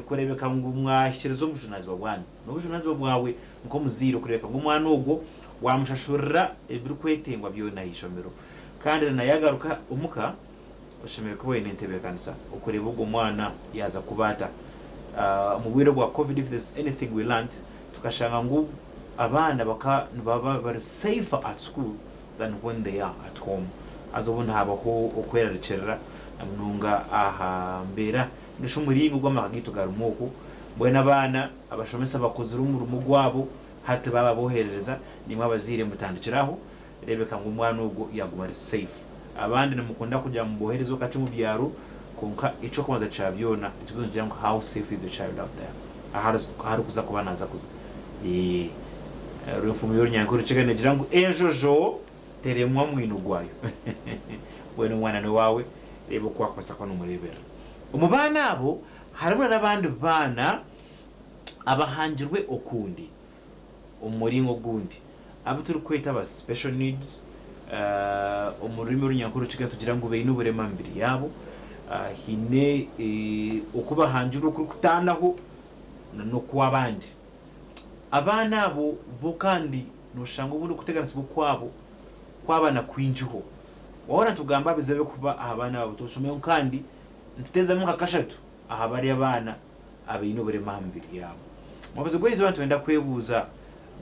kurebeka ngo mwashyirezo umujunazi wabwana n'ubujunazi bwawe nko muziro kurebeka ngo umwana ubwo wamushashurira ibiri kwetengwa byo nayishomero kandi nayagaruka umuka ushemeye ko wene ntebe kanisa ukureba ubwo mwana yaza kubata mu bwire bwa covid if there's anything we learned tukashanga ngo abana baba safer at school than when they are at home azobona habaho okwerekerera amnunga ahambera ngisho muringo gw'amagito garumoko bwena abana abashomesa bakoze urumurumo gwabo hati baba boherereza nimwe abazire mutandikiraho rebeka ngo umwana ubwo yaguma ari safe abandi namukunda kujya mu boherezo kacu mu byaro konka ico kumaza cabyona tukungira ngo how safe is the child out there ahari kuza kubanaza kuza rufumu y'urunyankuru cigane gira ngo ejojo teremwa mwino gwayo wene mwana no wawe rebo kwakwasa kwa numurebera umubana abo harimo nabandi bana abahanjirwe okundi umuringo gundi abuturu kwita aba special needs umurimi w'urunyankuru ciga tugira ngo beino burema mbiri yabo hine ukubahanjirwe kutanaho no kwabandi abana abo bukandi nushanga ubundi kuteganisa bukwabo kwabana kwinjiho wora tugamba bizabe kuba abana babo tushomeye kandi ntutezamo kakashatu ahabari abana abino burema mbiri yabo mubaze gwezi abantu wenda kwebuza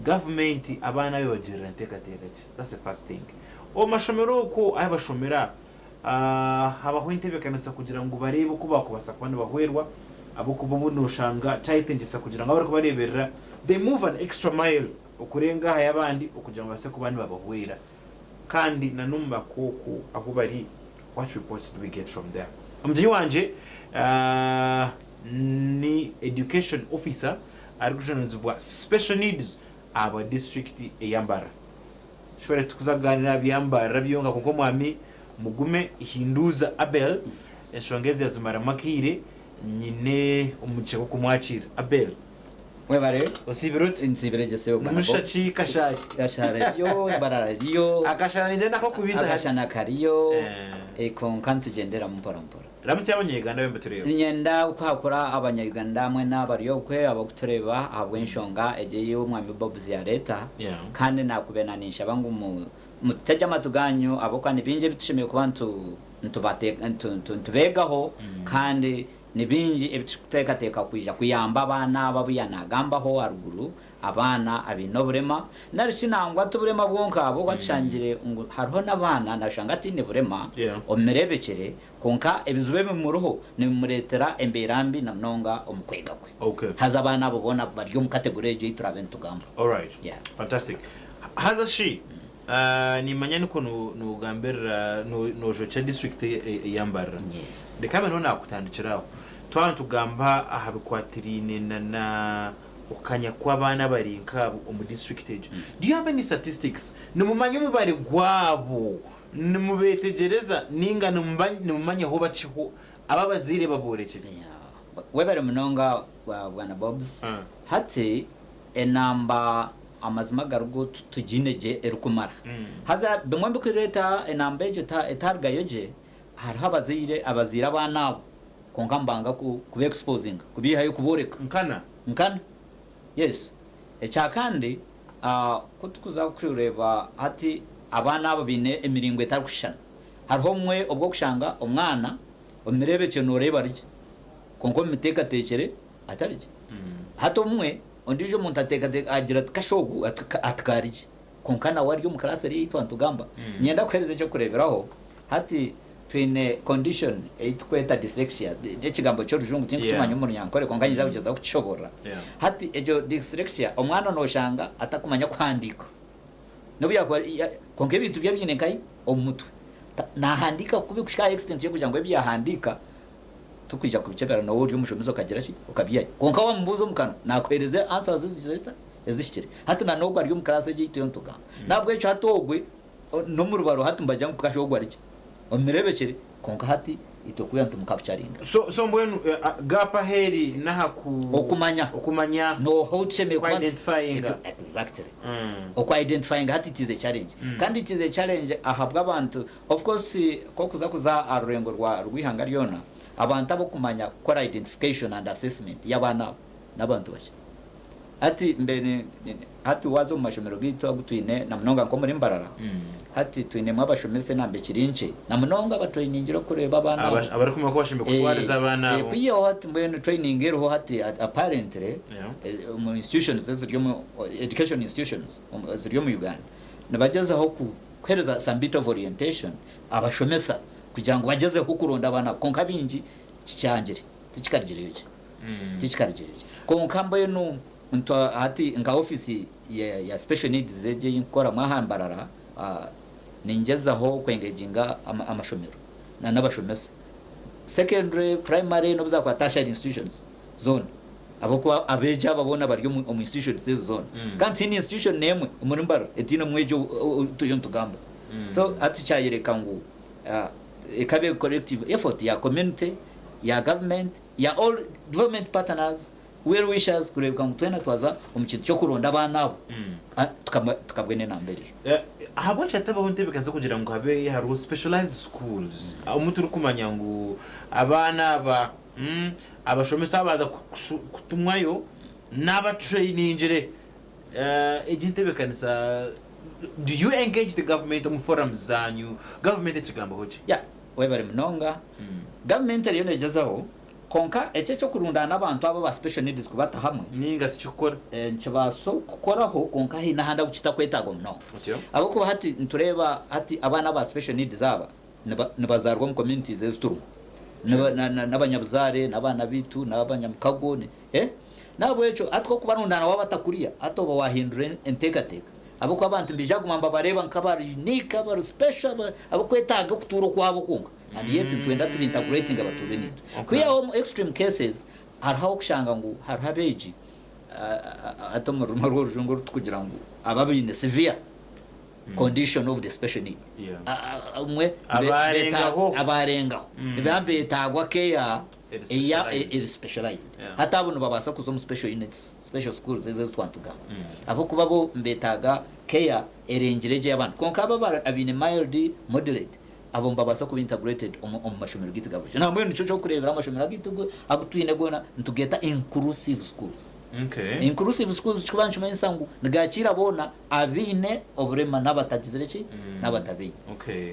government abana yo bagira nteka teka. That's the first thing. O mashomero ko ayabashomera habaho intebe kanasa kugira ngo barebe uko bakubasa kwandi bahwerwa abo kububuno ushanga cyayitengisa kugira ngo abari kubareberera they move an extra mile ukurenga hayabandi ukugira ngo base kubandi babahwera kandi nanumba koko aho bari. What reports do we get from there? Umji wanje ni education officer arikujonezwa special needs aba district eyambara shwere tukuzaganira byambara byonga kuko mwami mugume hinduza Abel eshongeze yazimara makire nyine umuceko kumwacira Abel webare osibirut insibirege seyo kana mushachi kashari yo barara yo akashana nje nako kubita akashana kariyo konkantu gendera mpora ramutse y'abanyeganda bembetureo nyenda ukakora abanyaganda amwe n'abariyo kwe abakutureba abwenshonga egeye umwami Bob ya leta kandi nakubenanisha bangu mutejja matuganyo abokani binje bitushimiye kubantu ntubate ntubegaho kandi nibinji ebituteka teka kwija kuyamba abana babuyanagamba haruguru abana abinoburema narishinangwa tuburema bwonka abo kwashangire hariho nabana nashanga ati ni burema omerebekere konka ebizube mu ruho ni muretera emberambi na mnonga omukwega kwe haza abana babona baryo mu category je iturabentu gamba. All right, yeah, fantastic. Haza shi ni manyani ko no gambera no jocha district yambara. Yes. De kama nona kutandikiraho twantu gamba ahabikwatirine na ukanya kw'abana barinka mu district age. Do you have any statistics numumanye mubare gwabo numubetegereza ninga numumanye ho baciho ababazire baborekere webere munonga bwana Bobs hati enamba amazima garugo tujineje erukumara haza bimwe kwireta enamba ejo etarga yoje hariho abazira abana konka mbanga ku exposing kubihayo kuboreka nkana yes ecyakandi kutukuza kureba ati abana abo bine emiringo etarushana hariho mwe obwo kushanga umwana omirebeke noreba rye konko miteka tekere atarije hato mwe ondijo muntu ateka agira kashogu atkarije konkana wari mu class ari itwantugamba nyenda kwereze cyo kureberaho hati twine condition eitweta dyslexia ekigambo cyo rujungu tingu cyumanya umuntu yankore konganyiza kugeza kucobora hati ejo dyslexia omwana noshanga atakumanya kwandika nobuya konke bitu byabyine kai omutwe nahandika kubi kushika extent yo kugira ngo byahandika tukija kubicebera no uri umushomizo kagira shi ukabiyaye konka wa mbuzo mukano nakwereze answers ezishikire hati na nogwa ari mu class y'ito ntuga nabwo ejo hatogwe no mu rubaro hati mbajya mu kashogwa rike omirebekere konka hati itokuya ntumukabyaringa so mbwenu gapa heri nahaku okumanya no how to make identifying exactly oku identifying hati it is a challenge kandi it is a challenge ahabwa abantu of course ko kuza arurengo rwihanga ryona abantu abo kumanya kora identification and assessment y'abana n'abantu bashe ati mbene ati wazo mu mashomero gitu agutwine na mnonga nko muri Mbarara ati twine mwabashomese nambe kirinche na mnonga ba training ro kureba abana abari kumwe ko bashimbe kutwariza abana iyo hati mbene training ero hati apparently mu institutions z'iryo mu education institutions z'iryo mu Uganda nabagezaho kwereza some bit of orientation abashomesa kugira ngo bageze ku kuronda abana konka bingi kicyangire tikikarigire yuke tikikarigire konka mbaye no muntu hati nga office ya special needs zeje inkora mwahambarara ningezaho kwengeginga amashomero n'abashomesa secondary primary no bizakwa tertiary institutions zone aboko abeja babona bari mu institutions zone kandi ni institution nemwe muri Mbarara etino mwejo tuyontugamba so ati cyayereka ngo ekabe collective effort ya community ya government ya all government partners well wishers kurebwa ngo twena twaza umukintu cyo kuronda abana abo tukabwene nambere habo cyatabaho ntebekaze kugira ngo habe hari specialized schools umuntu uri kumanya ngo abana abashomesa baza kutumwayo n'aba trainingire ejintebekanisa. Do you engage the government on forums zanyu government ekigamba hoki webare mnonga government ariyo negezaho konka ece cyo kurundana abantu abo ba special needs kubata hamwe ninga cyukora nkibaso gukoraho konka hina handa gucita kwetago no abo kuba hati ntureba hati abana ba special needs aba nibazarwa mu communities z'ituru n'abanyabuzare n'abana bitu n'abanyamkago nabo eco atwo kubarundana wabatakuriya atoba wahindure entekateka abo kwa abantu mbijaguma bareba nkabari unique aba special abo kwetaga kuturo kwabo kunga and yet twenda to integrating abature nito kuya extreme cases haraho kushanga ngo harabeji atomo rumaro rujungo kugira ngo ababine severe condition of the special need umwe abarengaho ibambe etagwa care is specialized hata abo babasa kuzo mu special units special schools ezo twantuga abo kubabo mbetaga care erengereje y'abantu konka aba abine mild moderate abo mbabasa ku integrated mashomero gitugabuje na mwe nico cyo kurebera amashomero gitugo agutwine gona ntugeta inclusive schools inclusive schools kubancu mensangu nagakira bona abine oburema nabatagizereki nabatabi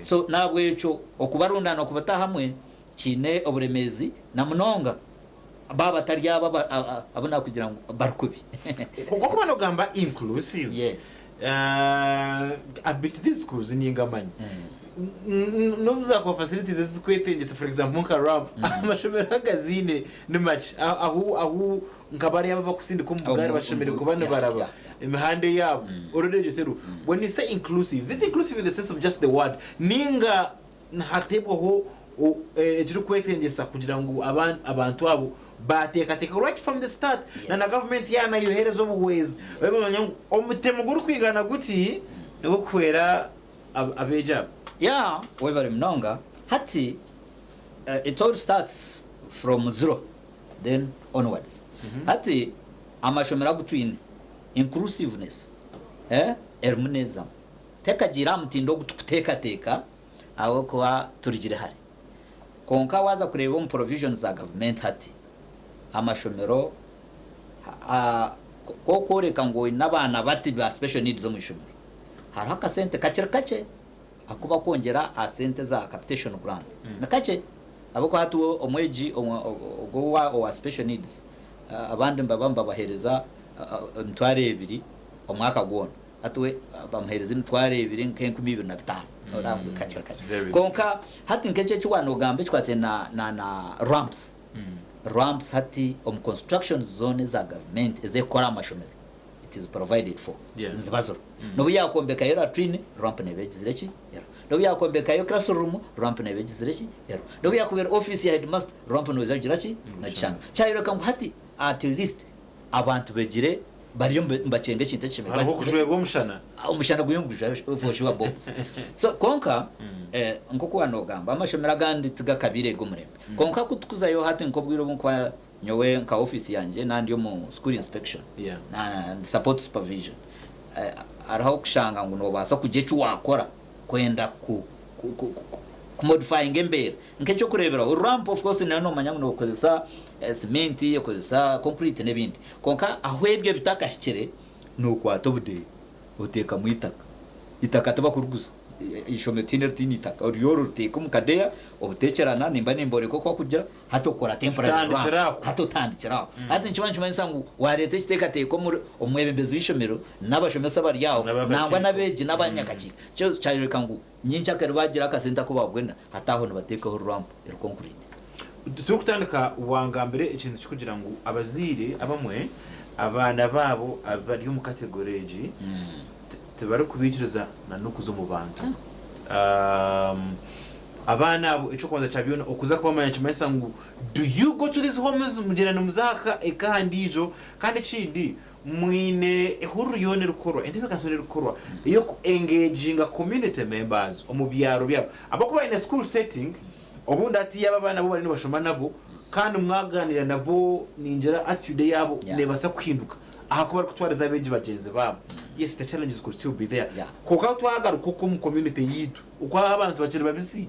so nabwo eco okubarundana kubata hamwe kine oburemezi na mnonga baba tarya abona kugira ngo barkubi kuko kubano gamba inclusive yes a bit this schools ningamanye no muzakwa facilities zikwetegese for example nka amashomero agazine ni match aho nkabari aba bakusindika umugari bashomere kubana baraba imihande yabo already teru when you say inclusive is it inclusive in the sense of just the word ninga hatebwaho ejuru kwetengesa kugira ngo abantu abo batekateka right from the start na government yana yohereza obuwezi bamanya omutemo guru kwigana guti no kwera abeja webare mnonga hati it all starts from zero then onwards hati amashomera gutwine inclusiveness ermunism tekagira mutindo gutekateka aho kwa turigire hari konka waza kureba mu provisions za government hati amashomero ko koreka ngo n'abana bati ba special needs zo mu shomero hari akasente kace akuba kongera asente za capitation grant nakace abako hatu omweji ogwa wa special needs abandi mbabamba bahereza ntware 2 omwaka gwona atwe bamuhereza ntware 2 nke 2025 orangu kace konka hati nkece cy'wano gambe twate na ramps hati construction zone za government ezekora amashomero it is provided for nzibazo no yakombeka yera train ramp nebegizireki no yakombeka yo classroom ramp nebegizireki no yakubera office ya headmaster ramp no zagiraki na changa cyayiro kam hati at least abantu begire bariyo mbacenge kintu kimwe bakujwego umushana guyunguje ofoshiwa box so konka nkoko wanogamba amashomera gandi tugakabire gumurembe konka kutukuzayo hati nkobwiro bunkwa nyowe nka office yanje nandi yo mu school inspection na support supervision araho kushanga ngo no basa kujecu wakora kwenda kumodifying embera nk'ecyo kurebera ramp of course nano manyangu no kozesa cement yokozesa concrete nebindi konka ahwebyo bitakashikire no kwato bude uteka mu itaka taba kuruguza ishomero tini itaka oriyoro uteka mu kadeya obutekerana nimba nimbore koko kujya hatokora temporary hato tandikiraho hati nchibanchi manyisangu warete kiteka teko mu omwebembezo ishomero n'abashomesa bari yawo nangwa nabeje n'abanyakaki cyo cyareka ngo nyincha kare bagira akasenta ko babwena hataho nabateka ho ramp er concrete tukutandika wangambere ikintu kikugira ngo abazire abamwe abana babo abari mu category tebari kubitiriza na nukuzo mu bantu abana abo ico kwanza cyabiona okuza kwa manya chimesa ngo do you go to these homes mugirana muzaka ekandijo kandi chindi mwine ehuru yone rukorwa ende bakasone rukorwa iyo ku engaging community members omubyaro byabo abakuba in a school setting obundi ati yaba bana bo bari bashoma nabo kandi mwaganira nabo ninjira attitude yabo nebasa kwinuka aha kuba kutwariza beje bagenzi babo yes the challenges could still be there koka twagaruka ko mu community yitu uko abantu bakiri babisi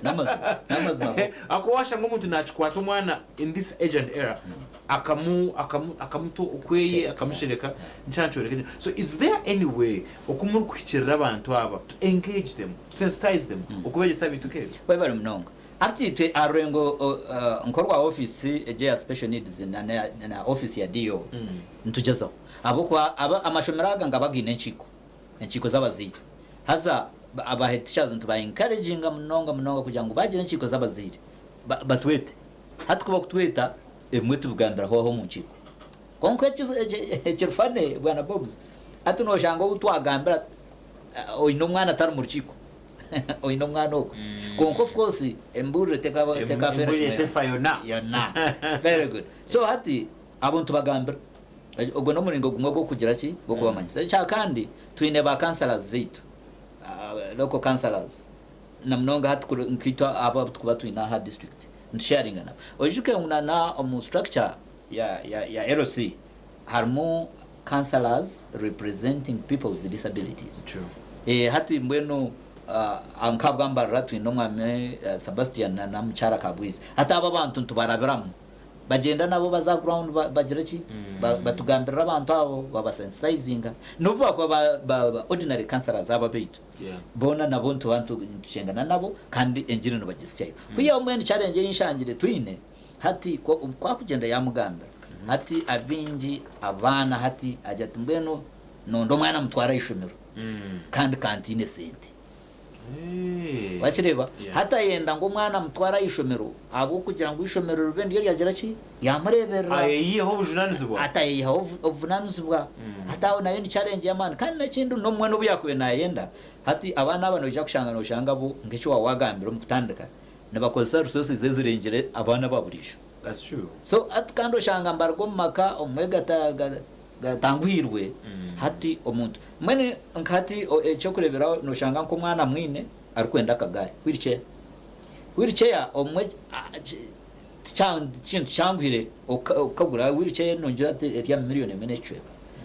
namazu akowasha ngomuntu nachikwata umwana in this age and era akamuto ukweye akamushireka nchanchoreke. So is there any way okumuru kwikirira abantu aba to engage them, to sensitize them okubegesa bitukere bari mnongo ati twe arengo nkorwa office eje special needs na office ya DO ntugezaho abo kwa amashomeraga ngabagine enchiko z'abaziri haza aba head teachers ntuba encouraging mnongo kugira ngo bagire enchiko z'abaziri batwete hatukuba kutweta emwe tubugambira ho mu nchiko konko ekirfane bwana Bobs ati no shango utwagambira oyino mwana atari mu rukiko oyino mwana oko konko of course embure teka fayona very good so hati abuntu bagambira ogwo no muringo gumwe bwo kugira ki bwo kubamanyisa cya kandi twine ba counselors vitu local counselors na mnonga hati nkitwa aba tukuba twina ha district sharing na ojuke unana mu structure ya LC harmo counselors representing people with disabilities. True. Hati mbweno ankabwamba ratu nomwame Sebastian na mchara kabwizi hata aba bantu tubarabiramu bagenda nabo baza ground bagiraki batugambira abantu abo babasensizing nubo kwa ordinary counselors aba bitu bona nabo ntubantu ncengana nabo kandi engire no bagisyayo kuya umwe challenge y'inshangire twine hati kwa kugenda yamugambira hati abinji abana hati ajya mbeno nondo mwana mutwara ishomero kandi kantine sente wachireba hata yenda ngo mwana mutwara ishomero abo kugira ngo ishomero rubendi yo yagira ki yamurebera ayiho bujunanizibwa hata yiho obunanizibwa hata nayo ni challenge y'amana kandi nakindu no mwana ubuyakuye nayenda hati abana abana ujya kushangana ushanga bo ngecho wawagambira mutandika nabakoza resources zezirengere abana baburisha. That's true. So atkando shanga mbargo maka omwega gatangwirwe hati omuntu mwene nkati cyo kurebera no shanga ko mwana mwine arikwenda kagari wheelchair omwe kintu cyangwire okagura wheelchair nongira ati ya miliyoni menechwe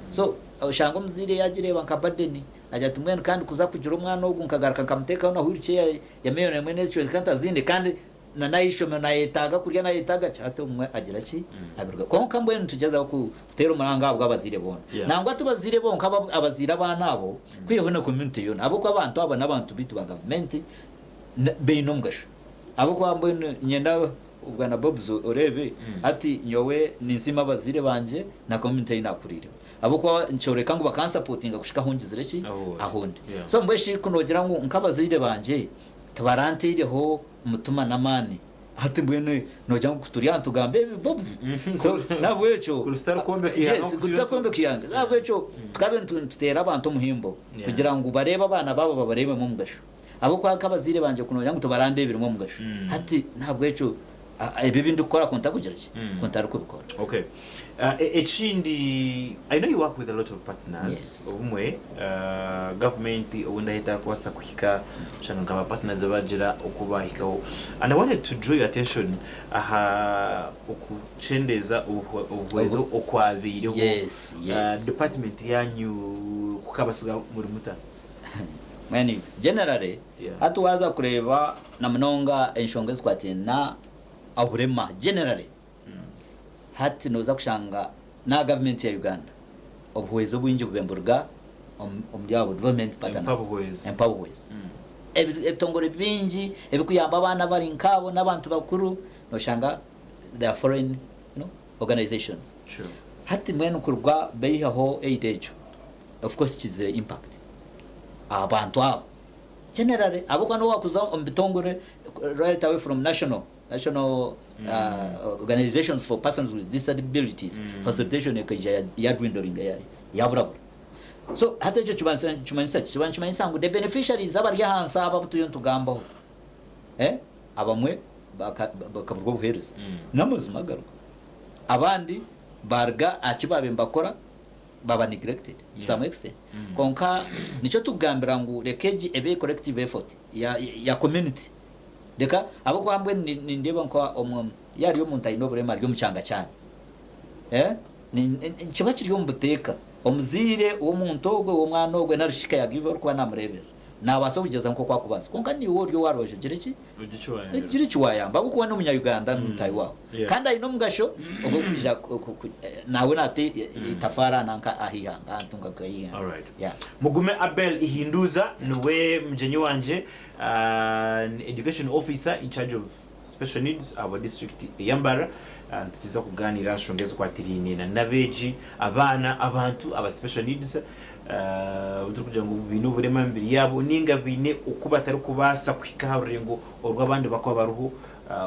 so shanga muzire yagireba nkabadeni ajya tumwene kandi kuza kugira umwana wo gunkagaruka kamuteka na wheelchair ya miliyoni menechwe kandi azinde kandi na nayishome nayetaga kurya nayetaga cyate umwe agira ki abirwa konka mbwe ntugeza ku tero maranga bw'abazire bona nangwa tubazire bonka abazira abana abo kwiho na community yona abo kwa abantu aba nabantu bitu ba government beino mugasho abo kwa mbwe nyenda ubwana Bobs orebe ati nyowe ninsima abazire banje na community inakurire abo kwa nchoreka ngo bakansapotinga gushika hungizire ki ahonde so mbwe shi kunogira ngo nkabazire banje tabarantireho mutuma namani hati mbwene nojya kuturiya tugambe Bobs so nabwecho kutakombe kiyanga nabwecho tukabe tutera abantu muhimbo kugira ngo bareba abana babo babarebe mu mugasho abo kwa kabazire banje kunoja ngo tubarandebire mu mugasho hati nabwecho ebe bintu ukora konta kugira ki konta ari kubikora. Okay. Echindi, I know you work with a lot of partners. Umwe government uunda hita kwasa kuhika shanga kama partners abajira okubahika. And I wanted to draw your attention okuchendeza obwezo okwabiriho. Yes. Department yanyu kukabasiga muri muta. many generally hatuwaza kureba na mnonga enshonga squati na aburema generally hati noza kushanga na government ya Uganda obuhwezo bwinji bubemburga ombyabo development partners empowerways ebitongore binji ebikuyamba abana bari nkabo n'abantu bakuru no shanga they are foreign organizations. Sure. Hati mwenu kurwa beha ho aid ejo of course it is the impact abantu abo generally abo no wakuza ombitongore right away from national organizations for persons with disabilities facilitation ya dwindling ya bravo. So hata ejo chumanisa ngo the beneficiaries abarya hansa aba butuyo tugambaho abamwe bakaburwa buheruza namuzima garuka abandi barga akibabe mbakora baba neglected to some extent konka nico tugambira ngo lekeji ebe collective effort ya community deka abo kwambwe ni ndeba nko yari yo muntu ayinobore mari yo mucanga cyane ni kiba kiri yo mbuteka omuzire wo muntu ogwe wo mwana ogwe narushika yagiwe kwa namurebera nabaso kugeza nko kwakubaza konka ni wo ryo waroje gireki wayamba kuko no munya Uganda ntayi wawo kandi ayino mugasho ubwo kujja nawe nate itafara nanka ahihanga antunga kwayiha. All right. Yeah. Mugume Abel Ihinduza niwe mjenyi wanje education officer in charge of special needs our district Yambara tukiza kuganira shongezo kwa tirini na nabeji abana abantu aba special needs utukugira ngo bintu burema mbiri yabo ninga bine ukubatari kubasa kwikaharengo orwabandi bakwa baruhu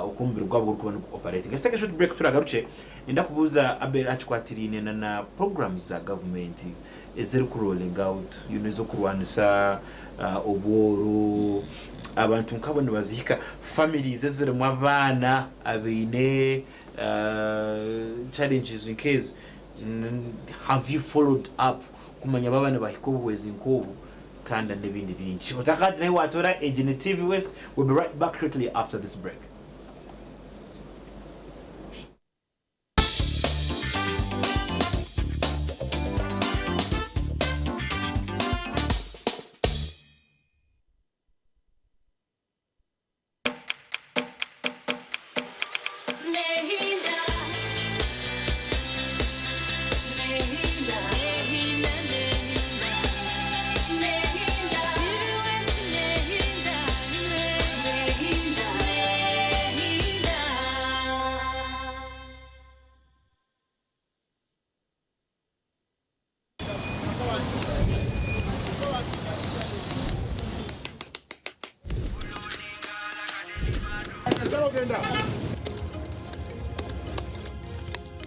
ukumbira rwabo rwo operating. Let's take a short break turagaruce ndakubuza Abel achikwatirine na programs za government ezeri ku rolling out yunezo kurwanisa oboro abantu nkabone bazihika families ezeri mu abana abine challenges in case have you followed up kumanya babana bahikobuwezi nkobu kanda nebindi binchi utakati nayo watora Ejine TV West. We'll be right back shortly after this break.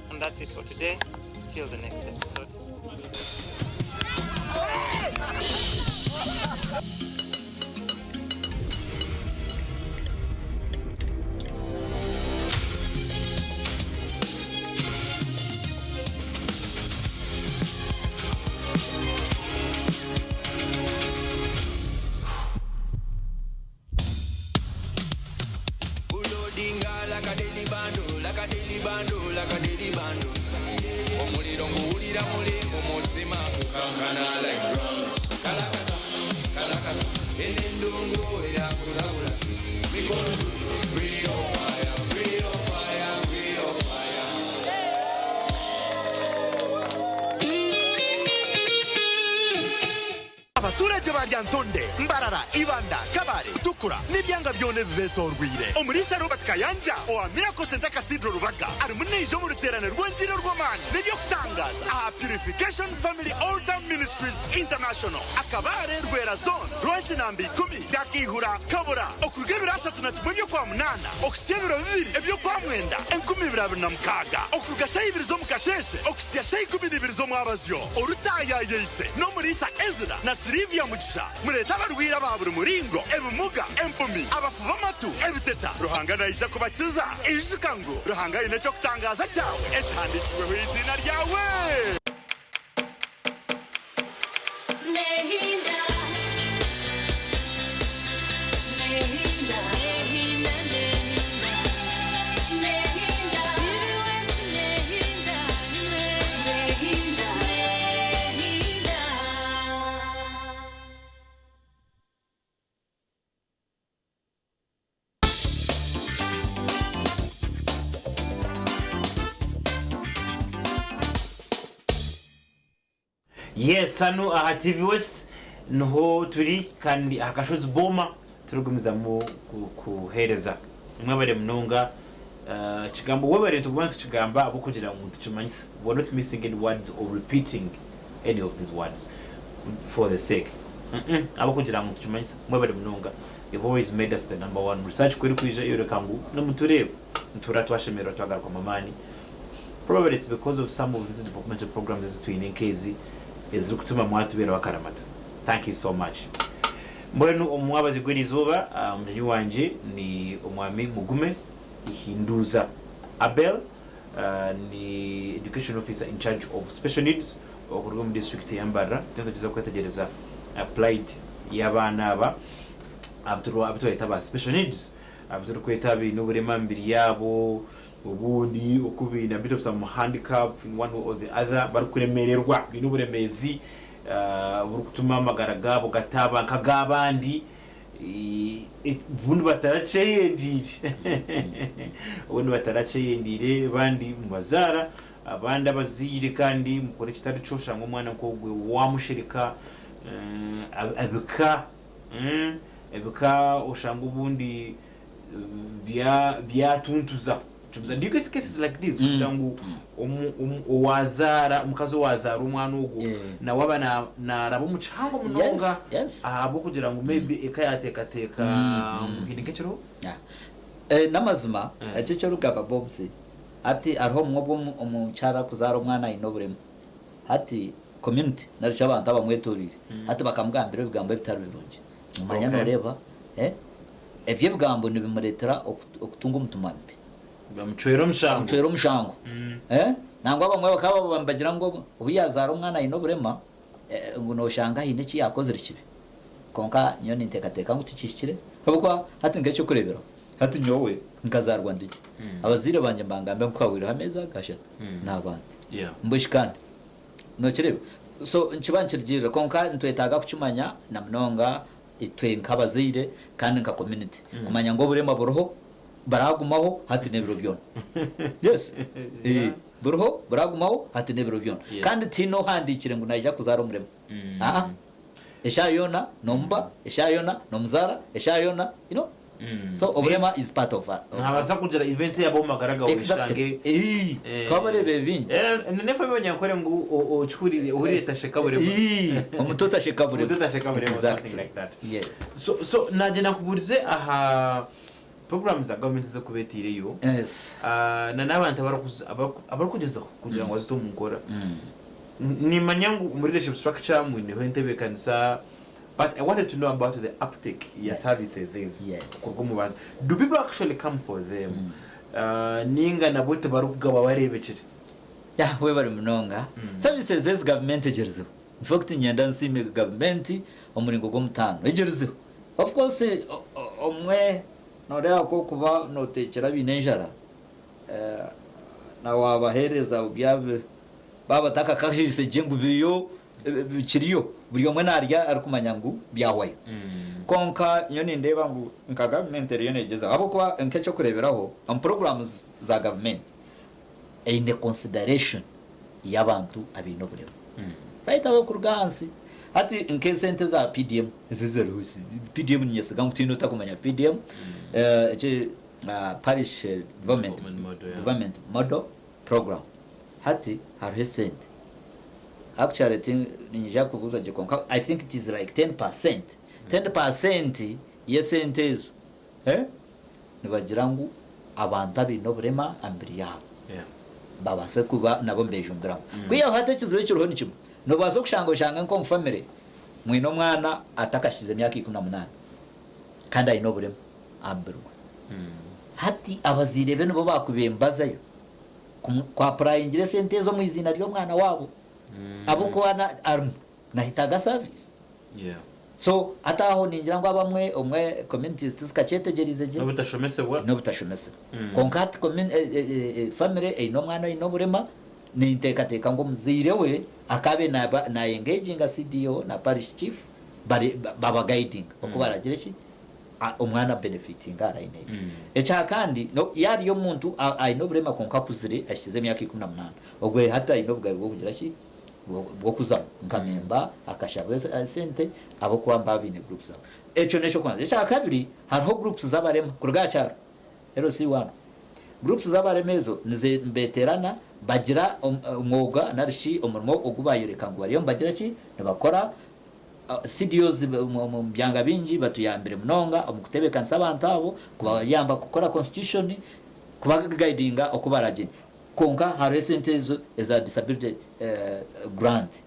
And that's it for today. Till the next episode. abaturage baryantonde Mbarara Ibanda Kabare Tukura nibyanga byone bibetorwire omurisa Robert Kayanja o Miracle Center Cathedral Rubaga ari munije mu ruterane rw'angiro rw'amani nibyo kutangaza Purification Family Altar Ministries International akabare rwera zone rwanje nambi 10 yakihura kabura okurgebira 3 byo kwa munana okusyebira 2 ebyo kwa mwenda 2026 okugasha 2 zo mukasheshe okusyasha 12 zo mwabazyo orutaya yeise no murisa Ezra na Silvia Mugisha mureta barwira baburi muringo ebumuga empumi abafuba matu ebiteta ruhanga naija kubakiza ijukango ruhanga ine cyo kutangaza cyawe ecyandikirwe izina ryawe. Yes, hano aha TV West niho turi kandi akashozi boma turugumiza mu kuhereza mwabare munonga kigambo wabare tugubana tukigamba abo kugira ngo tuchimanye we're not missing any words or repeating any of these words for the sake abo kugira ngo tuchimanye mwabare munonga you've always made us the number one research kweri kwije yore kangu no muturebe ntura twashemera twagaruka mamani. Probably it's because of some of these developmental programs to inkezi ezukutuma mwatubera wakaramata. Thank you so much. Mbwenu omwabazi gwerizuba mujyi wanje ni omwami Mugume Ihinduza Abel ni education officer in charge of special needs okuruga mu district ya Mbarara. Tuzo kwetegereza applied y'abana aba abitwa special needs abitwa kwetabi n'uburema mbiri yabo ubundi ukubina a bit of some handicap in one or the other barukuremererwa binuburemezi burukutuma amagaraga bugataba nkagabandi ubundi bataraceyendire ubundi bataraceyendire bandi mu bazara abandi abazire kandi mukore kitari cosha ngo mwana kogwe wamushirika ebika oshanga ubundi bya tuntuza. Do you get cases like this kugirango owazara umukazo wazara umwana ugo na waba na rabo mucango munonga abo kugirango maybe ekayateka mugindikecero namazuma cyo rugaba Bobs ati arho mwobo umucara kuzara umwana inoburemo ati community naruca abantu abamweturire ati bakambwambira ibigambo bitari birungi umanya no reba ebye bigambo nibimuretera okutunga umutumambi bamucwero mushango nangwa bamwe bakaba bambagira ngo ubiyazara umwana inoburema ngo noshanga hine ki yakoze rikibi konka nyoni ntekateka ngo tikishikire abukwa hati ngecyo kurebera hati nyowe nkazarwa ndiki abazire banje mbangambe mkwawira hameza gasha nabandi mbushikane no kirebe so nchibanchirjira konka ntwetaga kucumanya na mnonga itwe nkabazire kandi nka community kumanya ngo burema buroho baragumaho hati nebiro byona yes buroho baragumaho hati nebiro byona kandi tino handikire ngo najya kuzara umurema eshayona nomba eshayona nomzara eshayona you know so oburema is part of nkabaza kugira event yabo magaraga wishange twabarebe bingi nefa bibonya kore ngo ochkurire ureta sheka burema umutota sheka burema something like that. Yes, so naje nakuburize aha programs za government zo kubetire yo yes na nabantu abarakugeza kugira ngo azito mukora ni manyangu mu leadership structure mu ntebe kanisa. But I wanted to know about the uptake your services is. Yes. Do people actually come for them? Ninga na bote barugaba barebekire. Yeah, we bari munonga. Services is government egerzo. In fact nyanda nsime government omuringo go mutano egerzo. Of course omwe norera ko kuba notekera binenjara. Na wabahereza ubyabe baba taka kahise jengu biyo bikiriyo buri omwe narya arikumanya ngo byawayo konka nyoni ndeba ngo nka government rero negeza abo kwa nkecho kureberaho am programs za government in the consideration y'abantu abino buryo baita wo kurgansi ati nke sente za PDM zizerusi PDM nyesiga ngutino takumanya PDM parish development model program hati harhesent. Actually, I think it is like 10%. 10% yesentez. Nibagirangu abantu abino burema ambiri yabo. Baba se kuba nabo mbejumbira. Kuya hate kizwe cyuruho nikimo. No bazo kushanga nko family. Mwino mwana atakashize myaka 18. Kandi ayino burema ambirwa. Hati abazirebe no bakubembazayo. Kwa prayingire sentezo mu izina ryo mwana wabo. Abo kuana nahitaga service. So ataho ningira ngo abamwe omwe community tuzikacetegerize je no butashomese konkat family no mwana ino burema ni ntekateka ngo muzire we akabe na engaging a CDO na parish chief baba guiding okubaragira ki omwana benefiting ara ine echa kandi no yari yo muntu ino burema konka kuzire ashize myaka 18 ogwe hata ino bwa kugira ki bwo kuza nkamemba akashaba sente abo kuba mbabine groups zabo echo necho kwanza echa kabiri hariho groups z'abarema kurgacyaro LC1 groups z'abaremezo nize mbeterana bagira umwuga narishi umurimo ogubayereka ngo bariyo bagira ki nabakora CDOs mu byanga bingi batuyambere munonga omukutebeka nsabanta abo kuba yamba gukora constitution kuba guidinga okubaragene konka hari sente za disability grant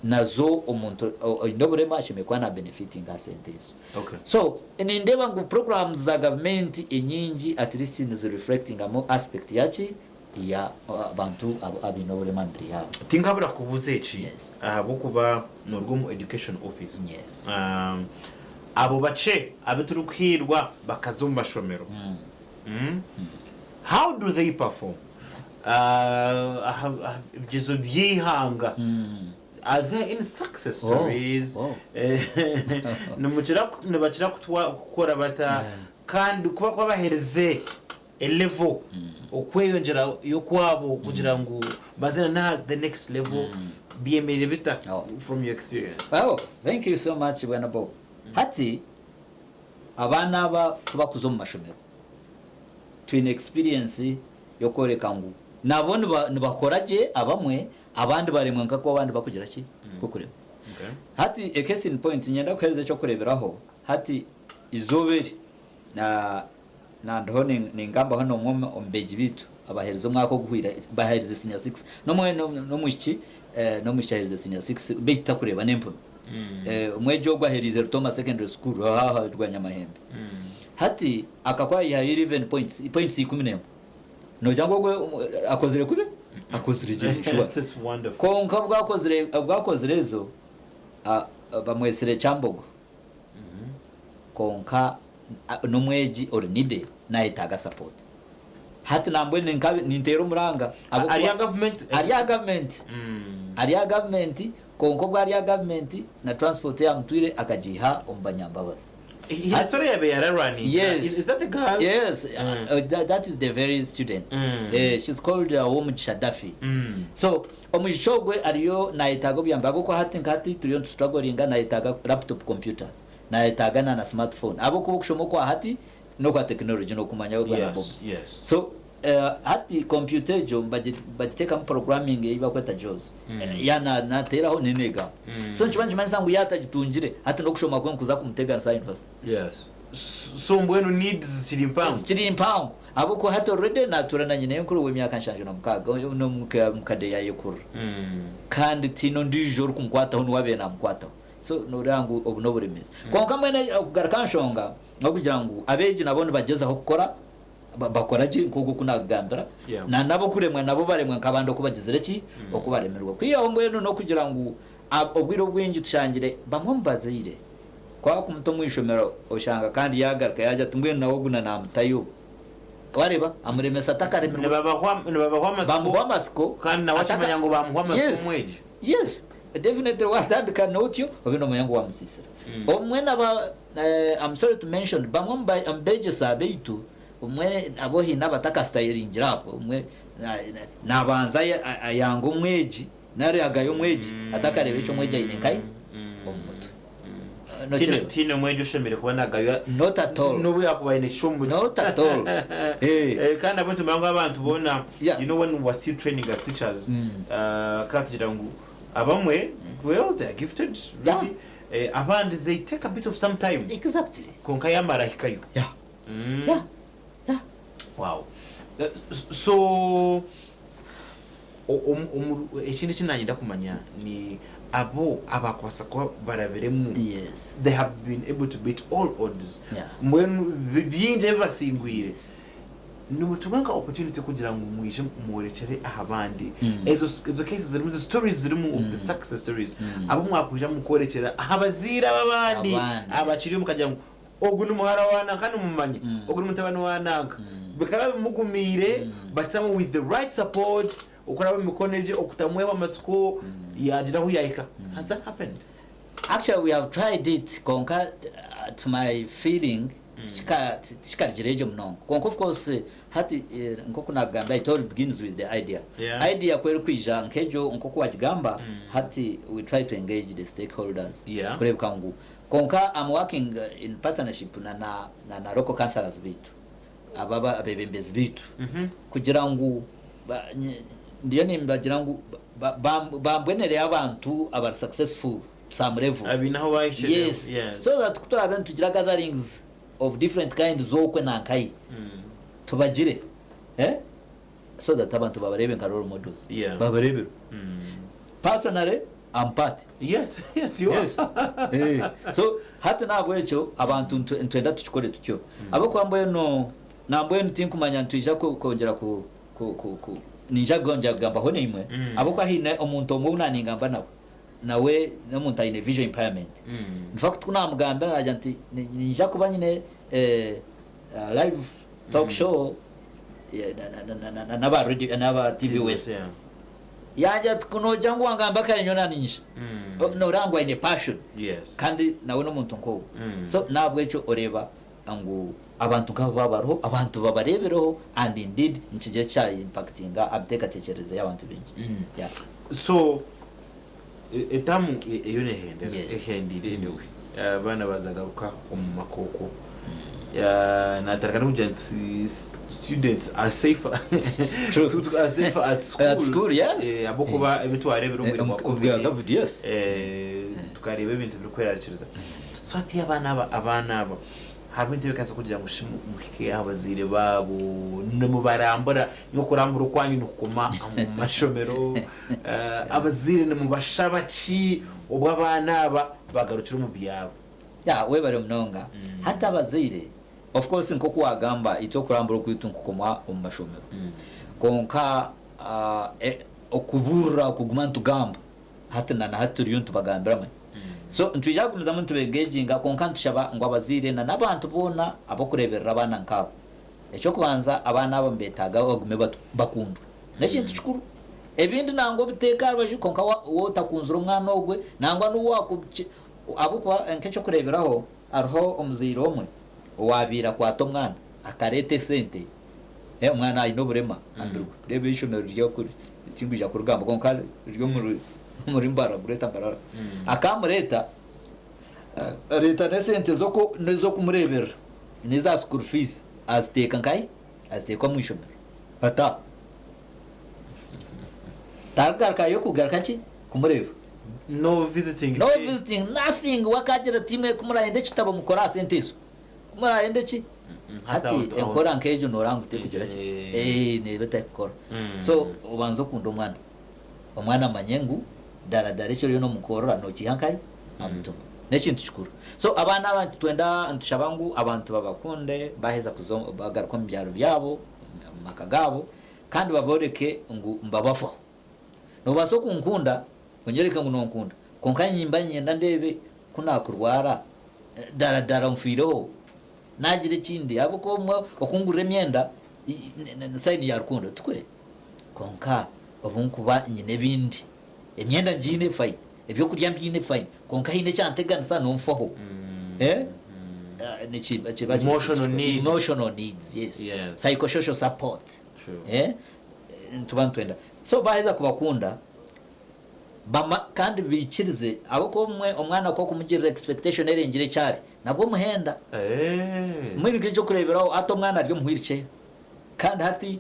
nazo umuntu indoburema ashimekwa na benefiting sente okay so ndeba ngo programs za government enyingi at least is reflecting a more aspect yachi ya abantu abinoburema mbere yabo tingabura kubuze iki Yes. abo kuba no rwo education office yes abo bace abeturukirwa bakazumba shomero how do they perform ibyizo byihanga are there any success stories nubakira gukora bata kandi kuba kwabahereze a level okweyongera yo kwabo kugira ngo bazana na the next level biemerere bita from your experience. Oh, thank you so much bwana Bob. Hati abana aba kuba kuzo mu mashomero twin experience yo koreka ngo nabone bakoraje abamwe abandi baremwe nkako abandi bakugira ki kukurema. Okay. Hati a case in point nyenda kwereza cyo kureberaho hati izoberi na ndone ningamba hano mwome ombeji bitu abahereza mwako guhira bahereza senior 6 no mushiki no mushahiriza senior 6 bita kureba nempo umwejo gwaherize Rutoma secondary school aha rwanya mahembe hati akakwa ya 11 points 10 no jango akozire kube akozire je shuwa That's wonderful. konka bwakozirezo bamwesere Chambogo konka nomweji orinide naitaga support hati nambwe nintero muranga Area government ariya government konko bwa ariya government na transport ya mtwire akajiha ombanyambabasi history yabe yararani. Yes. Is that the girl? Yes. That is the very student. She's called Woman Shadafi. So omushogwe ariyo naitago byambago ko hati ngati turiyo strugglinga naitaga laptop computer naitaga na smartphone abo ko kushomoko hati no kwa technology no kumanya bwa Bobs. Yes. So hati computer jo bagiteka programming iba kweta JOS yana natera ho nenega so nchibanje mansangu yata gitungire hati no kushoma kwen kuza kumutega na science. Yes. So mbwenu needs chiri impango abo ko hati already naturana nyine nkuru we myaka nshanje na mukaga no mukade ya yekuru kandi tino ndijo kumkwata ho wabe na mkwata so no rangu obunoburemeza konka mwene kugarakansonga no kugira ngo abeji nabone bageza ho gukora bakoraje nkuko kunagandara na nabo kuremwa nabo baremwa nkabando kubagizere ki okubaremerwa kwiyaho mbwenu no kugira ngo obwiro bwingi tushangire bamwombazeire kwa kumuto mwishomero oshanga kandi yagarka yaje tumbwenu nawo guna namutayo wareba amuremesa takaremerwa bamuhwa masiko kandi nawachimanya ngo bamuhwa masiko mweji. Yes, definitely what that can note you obino mayango wa msisira omwena ba I'm sorry to mention bamwomba ambeje sabeitu umwe abohi nabataka styling hapo umwe nabanza yango mweji nari agayo mweji atakarebe cyo mweji ine kai omuto no tino mweji ushemere kubona agayo not at all no yakubaine shumbu not at all kandi abantu banga abantu bona you know when we were still training as teachers katira ngo abamwe well they are gifted really abandi they take a bit of some time exactly konka yamara hikayo yeah. Wow. So ekindi kinanyenda kumanya ni abo abakwasa ko baraberemu. Yes. They have been able to beat all odds. Yeah. When byinje basingwire. Nubutunga opportunity kugira ngo mwishe murekere ahabandi. Ezo cases zirimu stories zirimu of the success stories. Abo mwakuja mukorekera ahabazira babandi abakiri mukajya ogu numuhara wana kandi mumanye ogu mutabano wananka bikaba mugumire batamo with the right support ukora bimikoneje okutamwewa masuko yagira hu yaika. Has that happened? Actually we have tried it konka to my feeling chikajirejo mnongo konko of course hati nkoko nagamba it all begins with the idea idea kwero kwija nkejo nkoko wajigamba hati we try to engage the stakeholders kurebuka ngu konka I'm working in partnership na local councillors bitu ababa abebembezi bitu kugira ngu ndiyo nimbagira ngu bambwenere abantu aba successful some level abinaho bahishe yes so that kutora abantu tugira gatherings of different kinds zokwe nankai tubagire so that abantu babarebe nka role models babarebe personally I'm part yes you are so hata nagwecho abantu ntwenda tukikore tutyo abo kwamboye no namboye ntinkumanya ntwija kongera ku ninja gonja gamba hone imwe abo kwa hine omuntu omuna ngamba nawe n'omuntu ayine visual impairment in fact kuna mugamba naje nti ninja kuba nyine live talk show na radio na TV West yaje kuno jangu wangamba kanyona ninja no rangwa ine passion kandi nawe n'omuntu nko so nabwo echo oreba angu abantu nk'ababaro abantu babarebereho and indeed nkije cya impactinga abteka tekereza y'abantu benshi so etamu iyo nehendire niwe abana bazagaruka mu makoko nataraka n'ujenti students are safer at school yes abokuba ebitwarebera umuri mu covid yes tukareba ibintu bikwerarikiriza so ati abana aba harwinte bikaza kugira ngo muhike abazire babo no mubarambura no kurambura kwanyu nukuma mu mashomero abazire no mubashabaci obabana aba bagarukira mu byabo we bare mnonga hata abazire of course nko kwagamba icyo kurambura kwitu nkukoma mu mashomero konka okubura kuguma ntugamba hata na haturiyo ntubagambira so ntwijagumiza muntu begeginga konka ntushaba ngo abazire na nabantu bona abokureberera abana nkabo echo kubanza abana abo mbetaga bagume bakundwa nekintu kikuru ebindi nango biteka abaje konka wo takunzura umwana ogwe nangwa nuwako abukwa nkecho kureberaho arho omuziro omwe wabira kwato mwana akarete sente umwana ayino burema ambiruka rebe ishomero ryo kuri tinguja ku rugamba konka ryo muri mbara bureta ngarara akamureta leta nesente zo kumurebera niza school fees aziteka nkai aziteka mu ishomero ata targarka yo kugarka ki kumureba no visiting nothing wakajira time kumurahende kitabo mukora senteso kumurahende ki ati ekora nkejo norangu te kugira ki ne beta ekora so ubanzo kundo omwana manyengu dara cyo ryo no mukorora no kihankai amuntu nekintu kikuru so abana abantu twenda ntushabangu abantu babakunde baheza bagaruka mu byaro byabo makagabo kandi baboreke ngo mbabafa no baso kunkunda onyereka ngo nonkunda konka nyimba nyenda ndebe kunakurwara dara mfireho nagire kindi abo ko okungurira myenda sayini ya rukundo tukwe konka obunkuba nyine bindi emyenda njine fine ebyo kurya mbyine fine konka hine cyantega nsa nomfaho ni chiba emotional needs yes psychosocial support ntubantwenda so baheza kubakunda bama kandi bikirize abo ko umwana ko kumugirira expectation erengire cyari nabwo muhenda muri cyo kureberaho ato mwana ryo muhirice kandi hati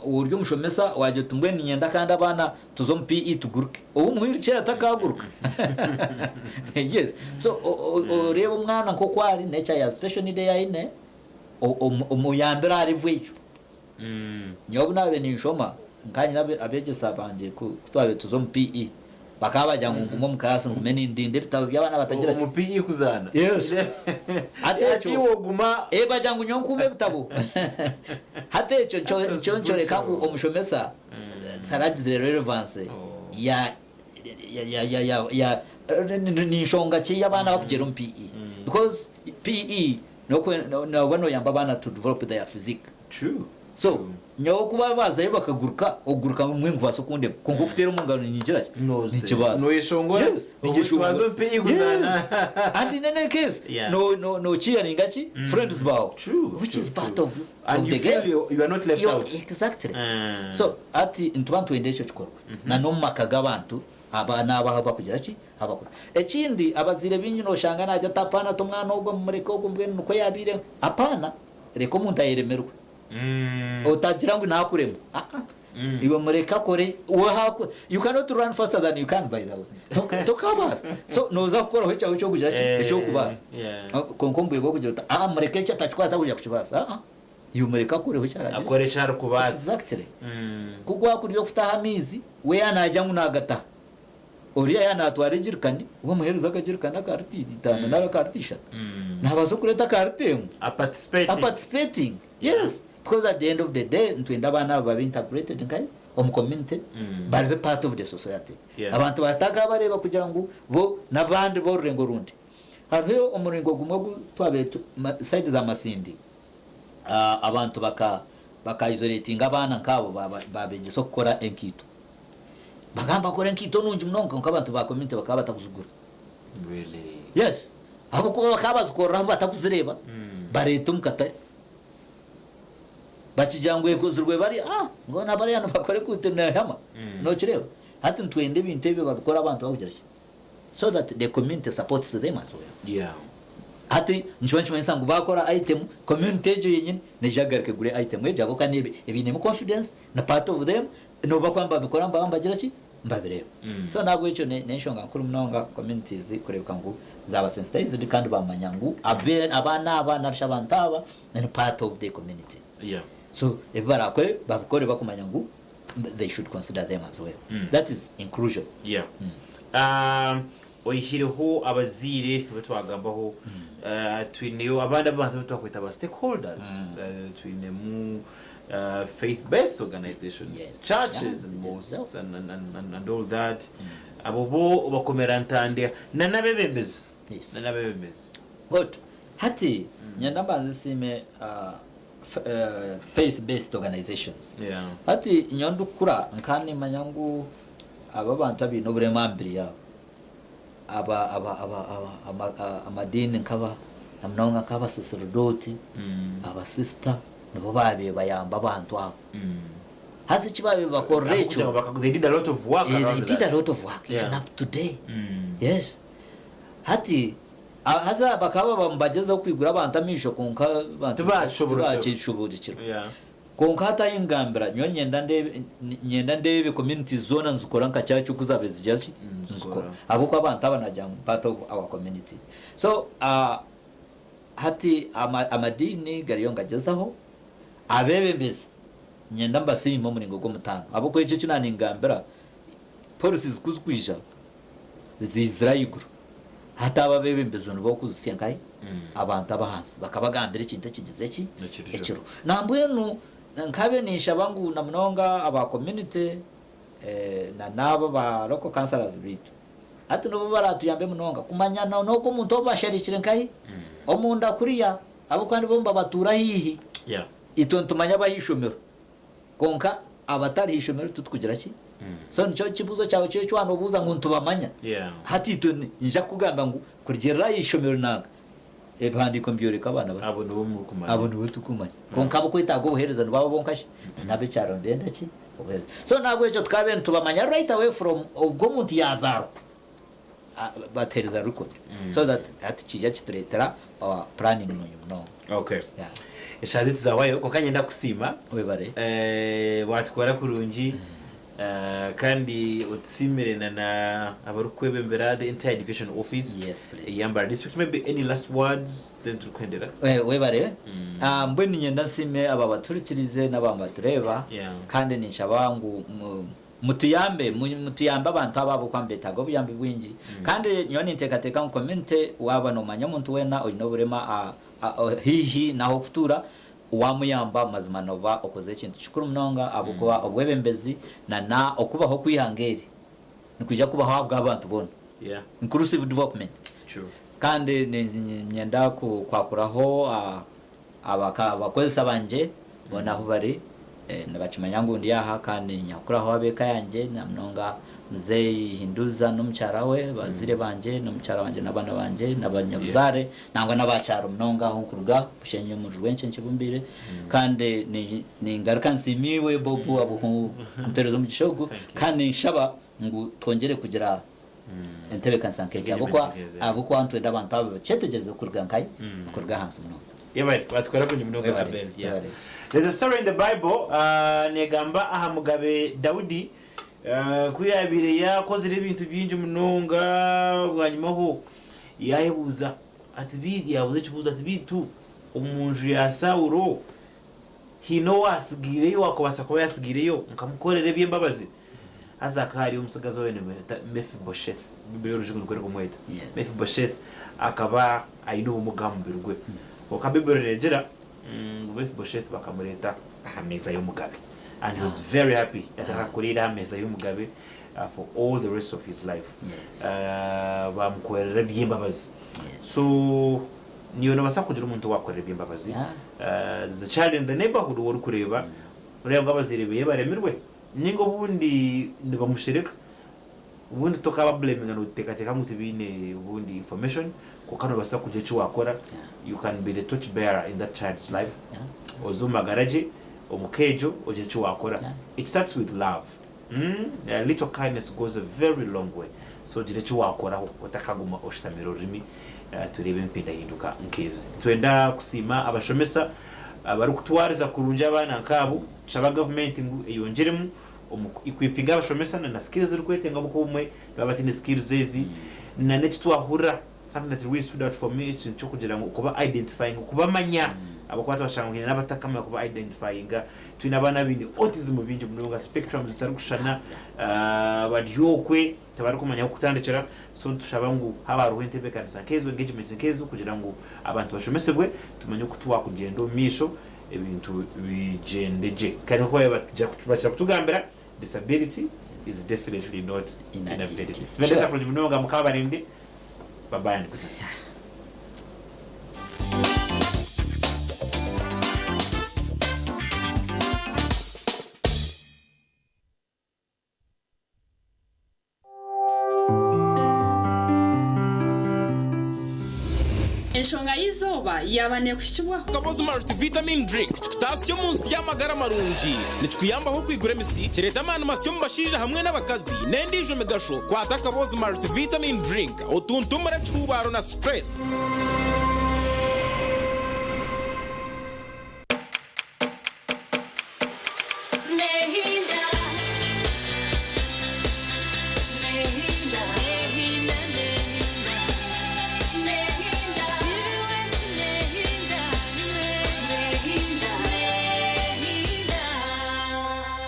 uryo mushomesa waje tumbwe nyenda kandi abana tuzo mpi tuguruke ubu muhirice atakaguruka yes so reba umwana nko kwari nature ya special need ya ine umuyambira ari vwecho nyobu nabe ni nshoma nkanye nabe abegesa banje kutwabe tuzo mpi bakaba ngo ngumo mukasa ngumene indinde bitabo by'abana batagira mu PE kuzana yes atecho iwoguma bajangu nyonkume bitabo hatecho chonchore kangu omushomesa saragize relevance ya ni shonga chi y'abana bakugera mu PE because PE no bano yamba abana to develop their physique true so nyawo kuba bazaye bakaguruka umwe ngo basokunde kongo ufitera umungano nyinjira n'ikibazo no yeshongo igishwazo mpe kuzana and in any case no cheering gachi friends bawo which is part of the game you are not left out exactly so ati ntubantu endesho chikoro na no makaga abantu abana bahaba kugira ki abakora ekindi abazire binyi no shanga najya tapana to mwana ubwo mureke ubwo mbwe nuko yabire apana reko muntu ayeremerwe utagira ngo nakuremo iwe mureka kore you cannot run faster than you can by the way tokabas so noza gukora ho cyawe cyo kugira ki cyo kubasa konkombuye go kugira mureke cyo atachwaza kujya kuchibasa iwe mureka kore ho cyara akoresha rukubasa exactly kugwa kuri yo futaha mizi we yanajya munagata uriya yanatwaregirikani uwo muhereza akagirikana karti itana nara karti shata nabazo kureta kartemu participating yes because at the end of the day ntwenda abana baba integrated nkai community bari part of the society abantu bataka bareba kugira ngo bo nabandi bo rengo rundi hariho umuringo gumwe twabetu side za masindi abantu baka isolating abana nkabo babegiso gukora enkito bagamba kore nkito nunji mnongo nk'abantu ba community bakaba batakuzugura really yes abo kuba bakabazukora batakuzireba bareta umukatari bakijangwe kuzurwe bari ngo nabari hano bakore kutemna hama no kireba hati ntwende bintebe babikora abantu bakugira so that the community supports them as well hati nshwanshi mwensangu bakora item community ejo yenyine nejagarike gure item ejo ako kanebe ibine mu confidence na part of them no bakwamba bikora mbagira ki mbabireba so nabwo icyo neshonga kuri mnonga communities kurebeka ngo zaba sensitized kandi bamanyangu abana nashabantaba and part of the community so if barakore babikore bakumanya ngo they should consider them as well that is inclusion oyihiriho abazire batwagambaho twineyo abandi abantu twakwita ba stakeholders twinemu faith-based organizations, churches and mosques and all that. Abobo bakomera ntande na nabebembezi. Good. Hati nyandambanze sime faith-based organizations. Hati nyondukura nkani manyangu ababantu abino buremambiri yabo. Amadini nkaba namnonga nkaba sacerdoti aba sister no babe bayamba abantu abo hazi kibabe bakorecho they did a lot of work even up today yes hati haza bakaba bambageza kwigura abantu amisho konka abantu bacishubukiro konka hatayingambira nyenda ndebe community zone nzukora nka cyacu kuzabe zijaci nzukora abo kwa abantu abanajya part of our community so hati amadini gariyo ngagezaho abebembezi nyenda mbasimo muringo go mutano abo ko icyo kinani ngambira policies kuzukwisha zizrayiguru hata abebembezi no bokuzisenkai abantu abahansi bakabagambira ikintu kigizire ki ekiro nambuye no nkabe nisha bangu na mnonga aba community na nabo ba local councillors bitu ati no baratuyambe mnonga kumanya no ko muntu obasharikire nkai omunda kuriya abo kandi bomba batura hihi itontumanya bayishomero konka abatari hishomero tutukugira ki so nico kibuzo cyawe cyo cyo buza ngo ntubamanya hati itoni nja kugamba ngo kurigera yishomero nanga ebandiko mbyoreka abana abo no mu kumanya abo no tukumanya konka abo kwitago bohereza nabo bonkashi nabe cyaro ndenda ki ohereza so nabwo cyo tkabe ntubamanya right away from ubwo muntu yazaro batereza record so that ati kijya kituretera planning no okay eshazi tuzawayo kokanye ndakusima webare watwara kurungi kandi utsimirena na abarukwebembera the entire education office yamba district maybe any last words then tukwendera webare mbwe nyenda nsime aba baturikirize n'abambatureba kandi nishabangu mutuyambe abantu ababo kwambetago buyambe bwingi kandi nyoni ntekateka mu community waba no manya muntu wena oyino burema hihi naho futura wamuyamba mazima nova okoze ikintu cyukuru mnonga abukoba obwebembezi na okubaho kwihangeri nikujya kubaho abw'abantu bona inclusive development kandi nyenda kwakuraho abakozesa banje bona aho bari nabachimanya ngo ndi yaha kandi nyakura aho abeka yanjye namnonga mzee Hinduza n'umucyara we bazire banje n'umucyara wanje nabana banje n'abanyabuzare nangwa n'abacharo mnonga aho kuruga bushenye mu rwenche nchibumbire kandi ni ngaruka nsimiwe bobu abo mperezo mu gishogo kandi nshaba ngo twongere kugira entebe kansankeje abo kwa ntwe ndabantu abo cyetegereza kuruga nkai kuruga hansi muno yebari batwara kunyi muno ga Abel. There's a story in the Bible negamba aha mugabe Daudi kuyabire yakoze ibintu byinji munonga bwanyuma ho yayibuza ati yabuze kibuza ati bitu umunju ya Saulo hino wasigireyo wakobasa ko yasigireyo nkamukorere byembabazi azakari umusigazo wene Mephibosheth biberujugu rwego mweta Mephibosheth akaba ayino umugambiro gwe okabiberejera Mephibosheth bakamureta ahameza y'umugabe and he was very happy that akakurira ameza y'umugabe for all the rest of his life. Bamukorera byembabazi. So niyo nabasa kugira umuntu wakorera byembabazi. The child in the neighborhood wari kureba ureba abazirebeye baremirwe ningo bundi nibamushirika ubundi tokaba blaming no tekateka mutu bine ubundi information kokano basa kuje cyo wakora you can be the torch bearer in that child's life. Ozuma garaje omukejo oje cyo wakora. It starts with love. A little kindness goes a very long way. So jire cyo wakora utakaguma oshitamiro rimi turebe mpinda hinduka nkezi twenda kusima abashomesa bari kutwariza kurunja abana nkabo chaba government yongeremu equipping abashomesa na skills rukwetenga bukumwe babati ni skills zezi na next twahura something that really stood out for me cyo kugira ngo kuba identifying kuba manya abakwata bashangukina n'abatakama kuba identifying twina bana bindi autism binje munonga spectrum zitarukushana badyokwe tabari kumanya kutandikira so tushaba ngo habaruwe ntebe kanisa kezo engagement kezo kugira ngo abantu bashomesebwe tumanye kutwa kugendo misho ebintu bijendeje kandi ko bacha kutugambira disability is definitely not inability. Twendeza kuri munonga mukabarinde babandi kutanya. Enshonga y'izuba yabane kushibwa Kabozi multivitamin drink chitasyo munsi y'amagara marungi nichikuyambaho kwigura emisi kireta amana masyo mubashija hamwe n'abakazi nendijo megasho kwata Kabozi multivitamin drink otuntumura chubaro na stress